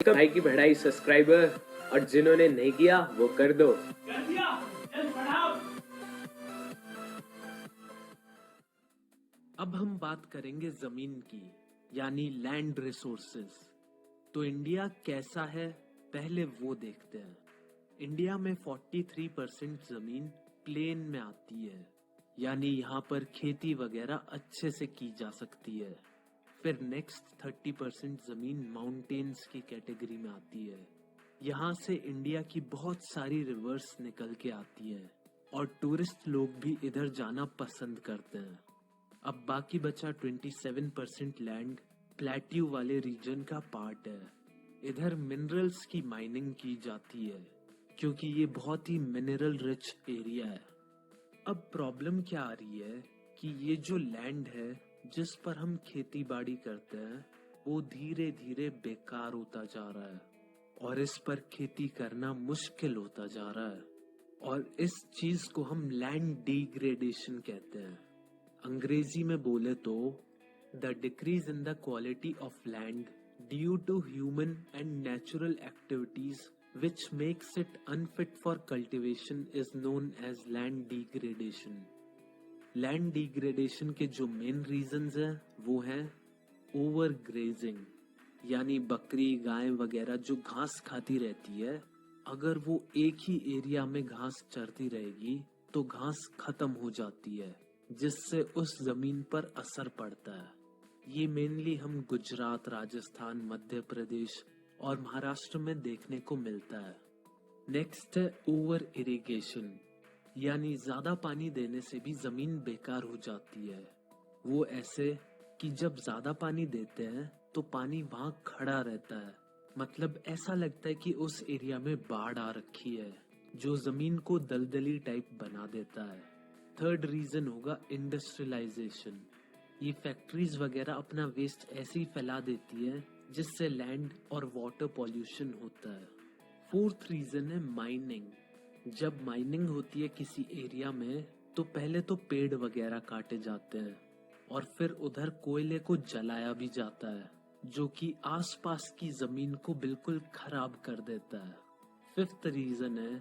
भाई की बढ़ाई सब्सक्राइबर, और जिन्होंने नहीं किया वो कर दो। अब हम बात करेंगे जमीन की, यानी लैंड रिसोर्सेज। तो इंडिया कैसा है, पहले वो देखते हैं। इंडिया में 43% जमीन प्लेन में आती है, यानी यहाँ पर खेती वगैरह अच्छे से की जा सकती है। फिर नेक्स्ट 30% जमीन माउंटेन्स की कैटेगरी में आती है। यहाँ से इंडिया की बहुत सारी रिवर्स निकल के आती है और टूरिस्ट लोग भी इधर जाना पसंद करते हैं। अब बाकी बचा 27% लैंड प्लेट्यू वाले रीजन का पार्ट है। इधर मिनरल्स की माइनिंग की जाती है क्योंकि ये बहुत ही मिनरल रिच एरिया है। अब प्रॉब्लम क्या आ रही है कि ये जो लैंड है जिस पर हम खेती बाड़ी करते हैं वो धीरे धीरे बेकार होता जा रहा है और इस पर खेती करना मुश्किल होता जा रहा है, और इस चीज को हम लैंड डिग्रेडेशन कहते हैं। अंग्रेजी में बोले तो the decrease in the quality of land due to human and natural activities which makes it unfit for cultivation is known as land degradation. Land degradation के जो मेन रीजंस हैं वो हैं ओवर ग्रेजिंग, यानी बकरी गाय वगैरह जो घास खाती रहती है, अगर वो एक ही एरिया में घास चरती रहेगी तो घास खत्म हो जाती है जिससे उस जमीन पर असर पड़ता है। ये मेनली हम गुजरात, राजस्थान, मध्य प्रदेश और महाराष्ट्र में देखने को मिलता है। नेक्स्ट है ओवर इरिगेशन, यानी ज्यादा पानी देने से भी जमीन बेकार हो जाती है। वो ऐसे कि जब ज्यादा पानी देते हैं तो पानी वहां खड़ा रहता है, मतलब ऐसा लगता है कि उस एरिया में बाढ़ आ रखी है, जो जमीन को दलदली टाइप बना देता है। थर्ड रीजन होगा इंडस्ट्रियलाइजेशन। ये फैक्ट्रीज वगैरह अपना वेस्ट ऐसे ही फैला देती है जिससे लैंड और वाटर पॉल्यूशन होता है। फोर्थ रीजन है माइनिंग। जब माइनिंग होती है किसी एरिया में तो पहले तो पेड़ वगैरह काटे जाते हैं और फिर उधर कोयले को जलाया भी जाता है जो कि आसपास की जमीन को बिल्कुल खराब कर देता है। फिफ्थ रीजन है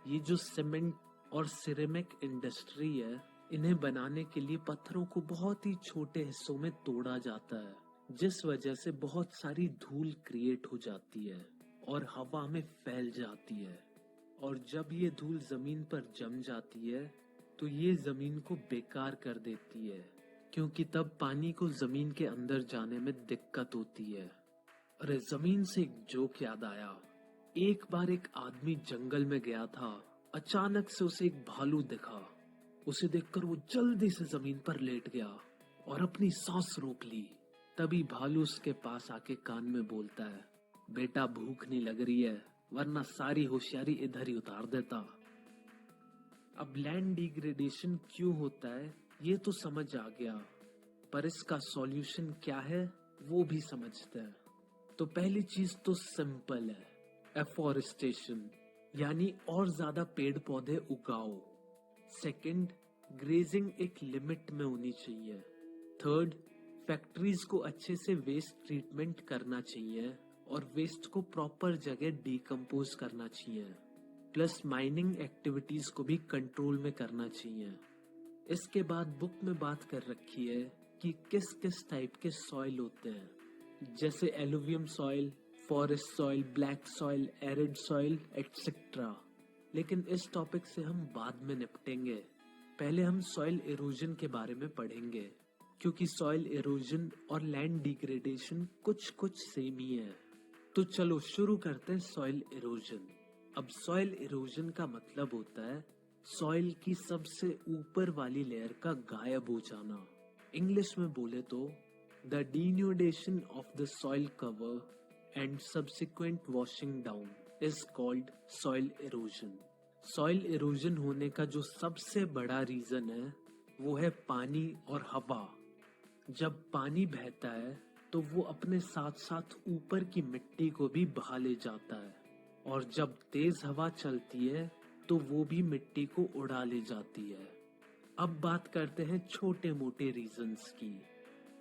ये जो सीमेंट और सिरेमिक इंडस्ट्री है, इन्हें बनाने के लिए पत्थरों को बहुत ही छोटे हिस्सों में तोड़ा जाता है जिस वजह से बहुत सारी धूल क्रिएट हो जाती है और हवा में फैल जाती है, और जब ये धूल जमीन पर जम जाती है तो ये जमीन को बेकार कर देती है क्योंकि तब पानी को जमीन के अंदर जाने में दिक्कत होती है। अरे जमीन से एक जोक याद आया। एक बार एक आदमी जंगल में गया था, अचानक से उसे एक भालू दिखा। उसे देखकर वो जल्दी से जमीन पर लेट गया और अपनी सांस रोक ली। तभी भालू उसके पास आके कान में बोलता है, बेटा भूख नहीं लग रही है वरना सारी होशियारी इधर ही उतार देता। अब लैंड डिग्रेडेशन क्यों होता है ये तो समझ आ गया, पर इसका सॉल्यूशन क्या है वो भी समझते हैं। तो पहली चीज तो सिंपल है, एफॉरेस्टेशन, यानी और ज्यादा पेड़ पौधे उगाओ। सेकंड, ग्रेजिंग एक लिमिट में होनी चाहिए। थर्ड, फैक्ट्रीज को अच्छे से वेस्ट ट्रीटमेंट करना चाहिए और वेस्ट को प्रॉपर जगह डिकम्पोज करना चाहिए। प्लस माइनिंग एक्टिविटीज को भी कंट्रोल में करना चाहिए। इसके बाद बुक में बात कर रखी है कि किस किस टाइप के सॉइल होते हैं, जैसे alluvium soil, forest soil, black soil, arid soil etcetera. लेकिन इस टॉपिक से हम बाद में निपटेंगे। पहले हम सॉइल इरोजन के बारे में पढ़ेंगे क्योंकि सॉइल इरोजन और लैंड डिग्रेडेशन कुछ कुछ सेम ही है। तो चलो शुरू करते हैं सॉइल इरोजन। अब सॉइल इरोजन का मतलब होता है सॉइल की सबसे ऊपर वाली लेयर का गायब हो जाना। इंग्लिश में बोले तो the denudation of the soil cover and subsequent washing down is called soil erosion. Soil erosion होने का जो सबसे बड़ा रीजन है वो है पानी और हवा। जब पानी बहता है तो वो अपने साथ साथ ऊपर की मिट्टी को भी बहा ले जाता है, और जब तेज हवा चलती है तो वो भी मिट्टी को उड़ा ले जाती है। अब बात करते हैं छोटे मोटे रीजंस की।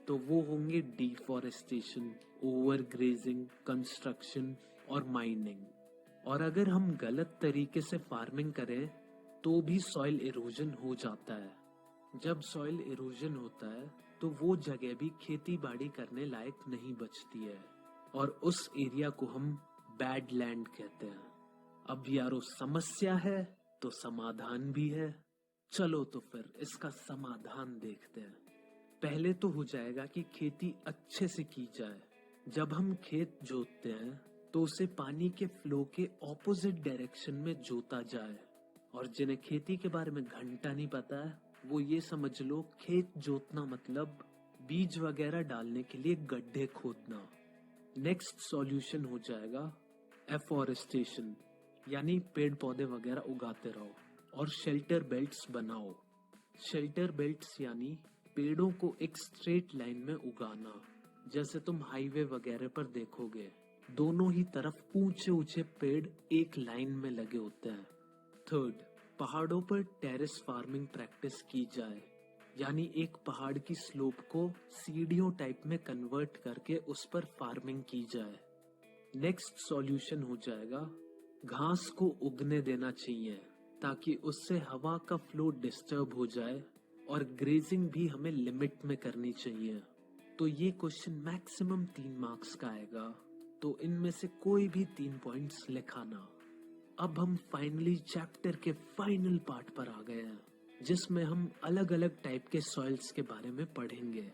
तो वो होंगे डिफॉरेस्टेशन, ओवरग्रेजिंग, कंस्ट्रक्शन और माइनिंग। और अगर हम गलत तरीके से फार्मिंग करें तो भी सॉइल इरोजन हो जाता है। जब सॉइल इरोजन होता है तो वो जगह भी खेती बाड़ी करने लायक नहीं बचती है और उस एरिया को हम बैड लैंड कहते हैं। अब यारो समस्या है तो समाधान भी है। चलो तो फिर इसका समाधान देखते हैं। पहले तो हो जाएगा कि खेती अच्छे से की जाए। जब हम खेत जोतते हैं तो उसे पानी के फ्लो के ऑपोजिट डायरेक्शन में जोता जाए। और जिन्हें खेती के बारे में घंटा नहीं पता है वो ये समझ लो खेत जोतना मतलब बीज वगैरह डालने के लिए गड्ढे खोदना। नेक्स्ट सॉल्यूशन हो जाएगा एफॉरेस्टेशन, यानी पेड़ पौधे वगैरह उगाते रहो और शेल्टर बेल्ट्स बनाओ। शेल्टर बेल्ट्स यानी पेड़ों को एक स्ट्रेट लाइन में उगाना, जैसे तुम हाईवे वगैरह पर देखोगे दोनों ही तरफ ऊंचे ऊंचे पेड़ एक लाइन में लगे होते हैं। थर्ड, पहाड़ों पर टेरेस फार्मिंग प्रैक्टिस की जाए, यानी एक पहाड़ की स्लोप को सीढ़ियों टाइप में कन्वर्ट करके उस पर फार्मिंग की जाए। नेक्स्ट सॉल्यूशन हो जाएगा घास को उगने देना चाहिए ताकि उससे हवा का फ्लो डिस्टर्ब हो जाए और ग्रेजिंग भी हमें लिमिट में करनी चाहिए। तो ये क्वेश्चन मैक्सिमम 3 मार्क्स का आएगा, तो इनमें से कोई भी 3 पॉइंट्स लिखाना। अब हम फाइनली चैप्टर के फाइनल पार्ट पर आ गए हैं जिसमें हम अलग अलग टाइप के सॉइल्स के बारे में पढ़ेंगे।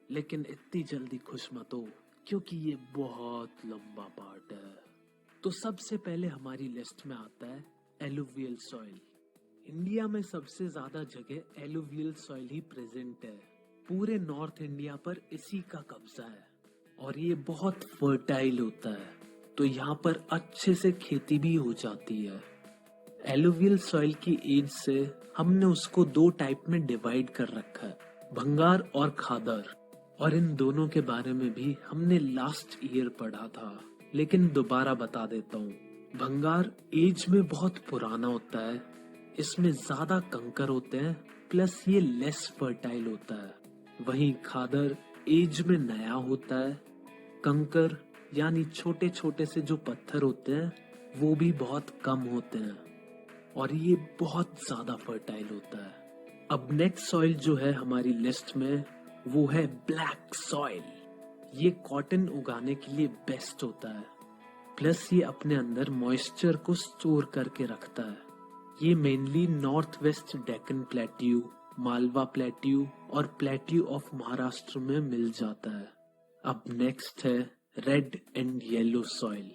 लेकिन इतनी जल्दी खुश मत हो क्योंकि ये बहुत लंबा पार्ट है। तो सबसे पहले हमारी लिस्ट में आता है एलुवियल सॉइल। इंडिया में सबसे ज्यादा जगह एलुवियल सॉइल ही प्रेजेंट है। पूरे नॉर्थ इंडिया पर इसी का कब्जा है और ये बहुत फर्टाइल होता है, तो यहाँ पर अच्छे से खेती भी हो जाती है। एलुवियल सॉइल की एज से हमने उसको 2 टाइप में डिवाइड कर रखा है, भंगार और खादर। और इन दोनों के बारे में भी हमने लास्ट ईयर पढ़ा था, लेकिन दोबारा बता देता हूँ। भंगार एज में बहुत पुराना होता है, इसमें ज्यादा कंकर होते हैं, प्लस ये लेस फर्टाइल होता है। वहीं खादर एज में नया होता है, कंकर यानी छोटे छोटे से जो पत्थर होते हैं वो भी बहुत कम होते हैं और ये बहुत ज्यादा फर्टाइल होता है। अब नेक्स्ट सॉइल जो है हमारी लिस्ट में वो है ब्लैक सॉइल। ये कॉटन उगाने के लिए बेस्ट होता है, प्लस ये अपने अंदर मॉइस्चर को स्टोर करके रखता है। ये mainly north west Deccan plateau, Malwa plateau और प्लेट्यू ऑफ महाराष्ट्र में मिल जाता है। अब नेक्स्ट है रेड एंड येलो सॉइल।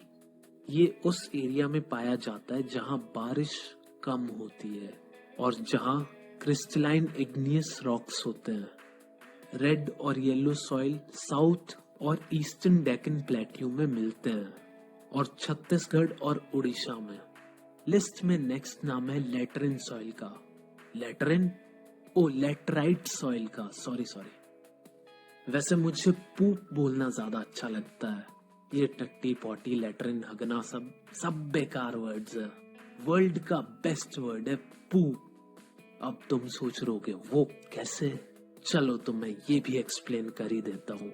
ये उस एरिया में पाया जाता है जहां बारिश कम होती है और जहां क्रिस्टलाइन इग्नियस रॉक्स होते हैं। रेड और येलो सॉइल साउथ और ईस्टर्न डेक्कन प्लेट्यू में मिलते हैं और छत्तीसगढ़ और उड़ीसा में। लिस्ट में नेक्स्ट नाम है लेटरिन सॉइल का। लेटराइट सॉइल का, सॉरी। वैसे मुझे पूप बोलना ज्यादा अच्छा लगता है। ये टट्टी पॉटी लेटरिन हगना सब बेकार वर्ड्स है। वर्ल्ड का बेस्ट वर्ड है पूप। अब तुम सोच रहोगे वो कैसे? चलो तो मैं ये भी एक्सप्लेन कर ही देता हूँ।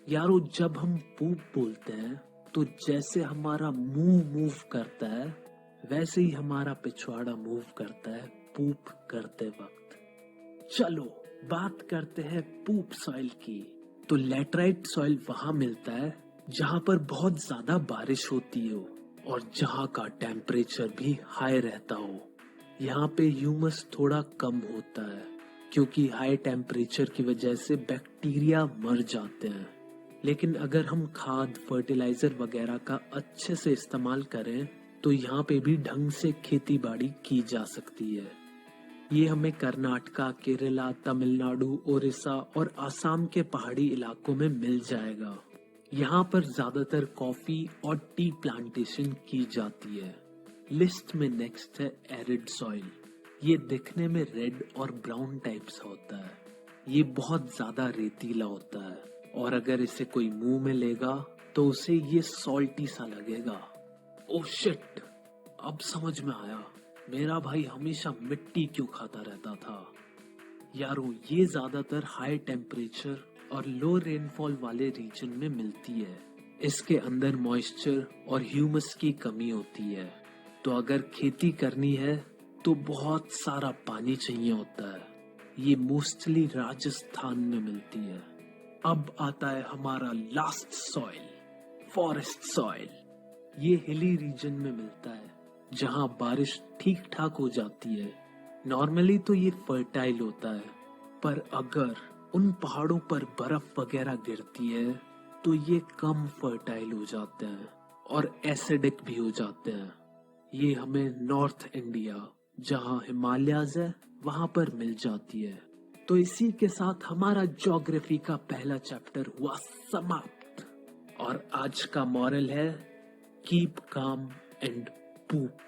यारो जब हम पूप बोलते हैं तो जैसे हमारा मुंह मूव करता है वैसे ही हमारा पिछवाड़ा मूव करता है पूप करते वक्त। चलो बात करते हैं पूप सॉइल की। तो लेटराइट सॉइल वहां मिलता है जहां पर बहुत ज्यादा बारिश होती हो और जहां का टेम्परेचर भी हाई रहता हो। यहाँ पे ह्यूमस थोड़ा कम होता है क्योंकि हाई टेम्परेचर की वजह से बैक्टीरिया मर जाते हैं। लेकिन अगर हम खाद फर्टिलाइजर वगैरह का अच्छे से इस्तेमाल करें तो यहाँ पे भी ढंग से खेती बाड़ी की जा सकती है। ये हमें कर्नाटका, केरला, तमिलनाडु, उड़ीसा और आसाम के पहाड़ी इलाकों में मिल जाएगा। यहाँ पर ज्यादातर कॉफी और टी प्लांटेशन की जाती है। लिस्ट में नेक्स्ट है एरिड सॉइल। ये दिखने में रेड और ब्राउन टाइप्स होता है। ये बहुत ज्यादा रेतीला होता है और अगर इसे कोई मुंह में लेगा तो उसे ये सॉल्टी सा लगेगा। ओह शिट, अब समझ में आया मेरा भाई हमेशा मिट्टी क्यों खाता रहता था। यारो ये ज्यादातर हाई टेम्परेचर और लो रेनफॉल वाले रीजन में मिलती है। इसके अंदर मॉइस्चर और ह्यूमस की कमी होती है, तो अगर खेती करनी है तो बहुत सारा पानी चाहिए होता है। ये मोस्टली राजस्थान में मिलती है। अब आता है हमारा लास्ट सॉइल, फॉरेस्ट सॉइल। ये हिली रीजन में मिलता है, जहाँ बारिश ठीक ठाक हो जाती है। नॉर्मली तो ये फर्टाइल होता है, पर अगर उन पहाड़ों पर बर्फ वगैरह गिरती है तो ये कम फर्टाइल हो जाते हैं और एसिडिक भी हो जाते हैं। ये हमें नॉर्थ इंडिया, जहाँ हिमालयाज है, वहां पर मिल जाती है। तो इसी के साथ हमारा ज्योग्राफी का पहला चैप्टर हुआ समाप्त। और आज का मॉरल है कीप काम एंड पूप।